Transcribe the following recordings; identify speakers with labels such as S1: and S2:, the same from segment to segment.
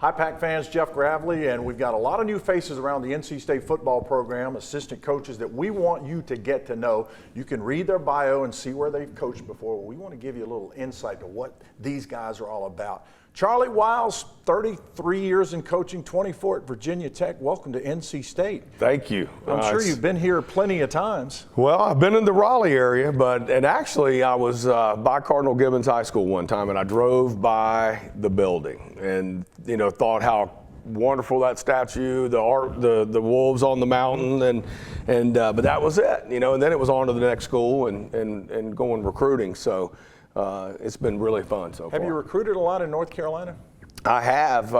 S1: Hi, Pack fans, Jeff Gravely, and we've got a lot of new faces around the NC State football program, assistant coaches that we want you to get to know. You can read their bio and see where they've coached before. We want to give you a little insight to what these guys are all about. Charley Wiles, 33 years in coaching, 24 at Virginia Tech. Welcome to NC State.
S2: Thank you.
S1: I'm sure you've been here plenty of times.
S2: Well, I've been in the Raleigh area, and actually I was by Cardinal Gibbons High School one time, and I drove by the building and, thought how wonderful that statue, the art, the wolves on the mountain, but that was it, and then it was on to the next school and going recruiting. So it's been really fun so far.
S1: Have you recruited a lot in North Carolina?
S2: I have.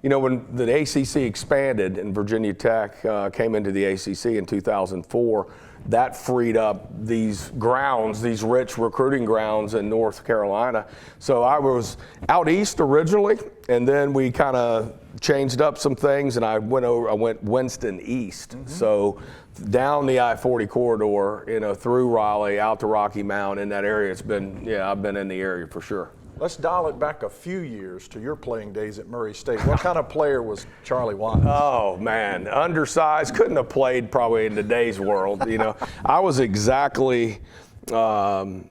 S2: When the ACC expanded and Virginia Tech came into the ACC in 2004, that freed up these grounds, these rich recruiting grounds in North Carolina. So I was out east originally, and then we kind of changed up some things, and I went Winston east. Mm-hmm. So down the I-40 corridor, through Raleigh, out to Rocky Mount, in that area. I've been in the area for sure.
S1: Let's dial it back a few years to your playing days at Murray State. What kind of player was Charley Wiles?
S2: Oh, man, undersized, couldn't have played probably in today's world. I was exactly, I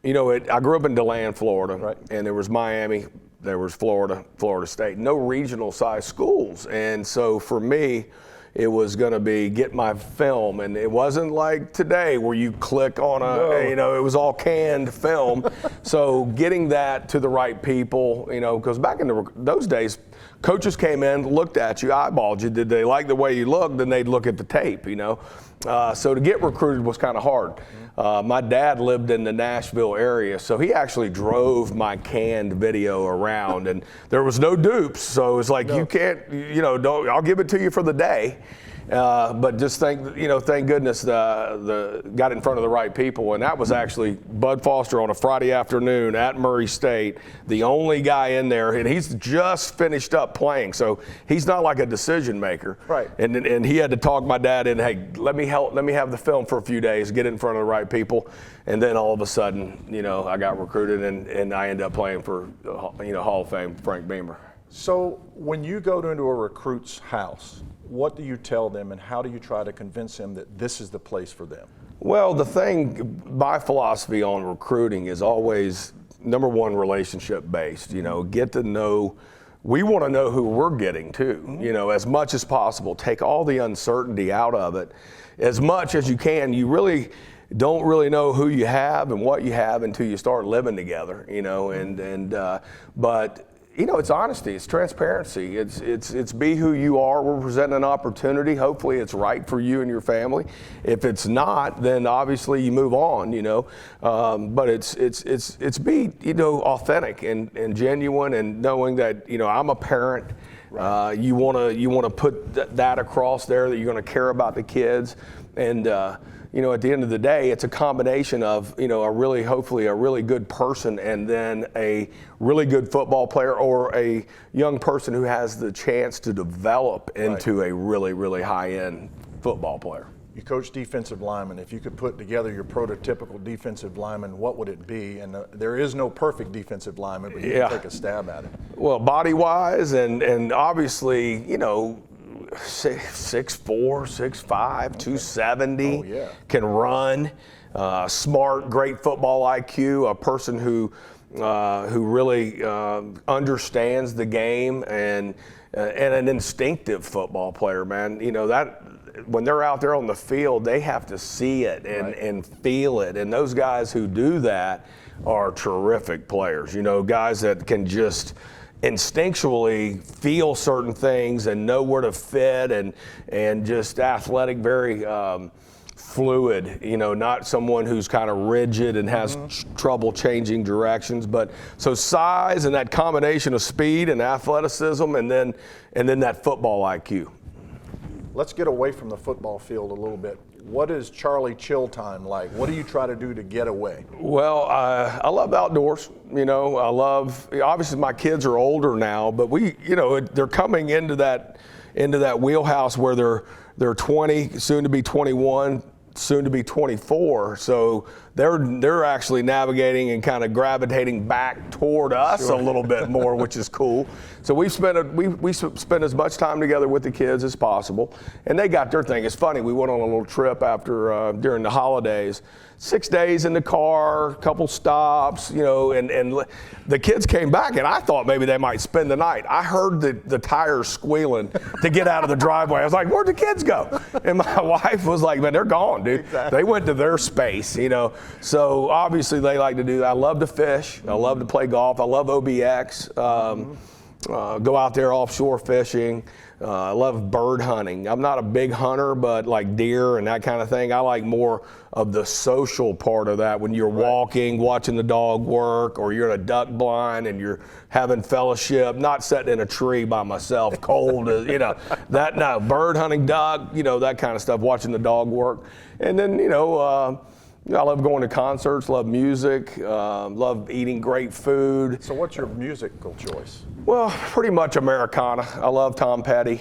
S2: grew up in DeLand, Florida,
S1: right.
S2: And there was Miami, there was Florida State, no regional size schools. And so for me, it was going to be get my film, and it wasn't like today where you click on it was all canned film. So getting that to the right people, because back in those days, coaches came in, looked at you, eyeballed you. Did they like the way you looked? Then they'd look at the tape, So to get recruited was kind of hard. My dad lived in the Nashville area, so he actually drove my canned video around, and there was no dupes. So it's like, you can't, I'll give it to you for the day. But just thank goodness got in front of the right people, and that was actually Bud Foster on a Friday afternoon at Murray State, the only guy in there, and he's just finished up playing, so he's not like a decision maker.
S1: Right.
S2: And he had to talk my dad in, hey, let me have the film for a few days, get it in front of the right people, and then all of a sudden, I got recruited and I ended up playing for Hall of Fame Frank Beamer.
S1: So when you go into a recruit's house, what do you tell them, and how do you try to convince them that this is the place for them?
S2: Well, my philosophy on recruiting is always, number one, relationship based. Get to know. We want to know who we're getting too. Mm-hmm. As much as possible. Take all the uncertainty out of it, as much as you can. You really don't really know who you have and what you have until you start living together. But it's honesty, it's transparency, it's be who you are. We're presenting an opportunity. Hopefully it's right for you and your family. If it's not, then obviously you move on, But it's be, authentic and genuine, and knowing that, I'm a parent. Right. You wanna put that across there, that you're gonna care about the kids. And at the end of the day, it's a combination of, hopefully a really good person, and then a really good football player, or a young person who has the chance to develop into a really, really high-end football player.
S1: You coach defensive linemen. If you could put together your prototypical defensive lineman, what would it be? And there is no perfect defensive lineman, but you can take a stab at it.
S2: Well, body-wise, and obviously, 6'4", 6'5", 270, can run, smart, great football IQ, a person who really understands the game, and an instinctive football player, man. That when they're out there on the field, they have to see it and feel it, and those guys who do that are terrific players. Guys that can just instinctually feel certain things and know where to fit, and just athletic, very fluid, not someone who's kind of rigid and has trouble changing directions. But so size and that combination of speed and athleticism, and then that football IQ.
S1: Let's get away from the football field a little bit. What is Charley chill time like? What do you try to do to get away?
S2: Well, I love outdoors. I love, obviously my kids are older now, but they're coming into that wheelhouse where they're 20, soon to be 21, soon to be 24. So they're actually navigating and kind of gravitating back toward us a little bit more, which is cool. So we spent as much time together with the kids as possible, and they got their thing. It's funny, we went on a little trip after during the holidays. 6 days in the car, a couple stops, you know, and the kids came back, and I thought maybe they might spend the night. I heard the tires squealing to get out of the driveway. I was like, where'd the kids go? And my wife was like, man, they're gone, dude.
S1: Exactly.
S2: They went to their space, you know. So obviously they like to do that. I love to fish. I love to play golf. I love OBX. Go out there offshore fishing. I love bird hunting. I'm not a big hunter, but like deer and that kind of thing. I like more of the social part of that when you're walking, watching the dog work, or you're in a duck blind and you're having fellowship, not sitting in a tree by myself, cold, you know, bird hunting, duck, you know, that kind of stuff, watching the dog work. And then, you know, I love going to concerts, love music, love eating great food.
S1: So what's your musical choice?
S2: Well, pretty much Americana. I love Tom Petty,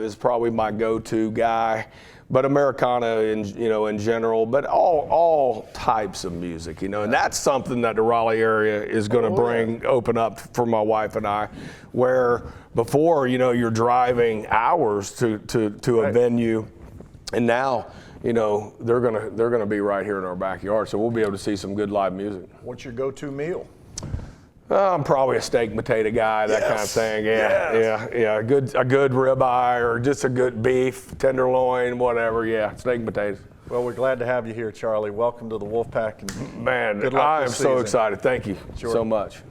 S2: is probably my go-to guy. But Americana in general, but all types of music, you know, and that's something that the Raleigh area is going to open up for my wife and I, where before, you know, you're driving hours to a venue, and now, you know, they're gonna be right here in our backyard, so we'll be able to see some good live music.
S1: What's your go-to meal?
S2: I'm probably a steak and potato guy, that kind of thing. Yeah. A good ribeye or just a good beef, tenderloin, whatever. Yeah, steak and potatoes.
S1: Well, we're glad to have you here, Charlie. Welcome to the Wolfpack. And
S2: man,
S1: good luck
S2: I am
S1: this
S2: so
S1: season.
S2: excited. Thank you so much.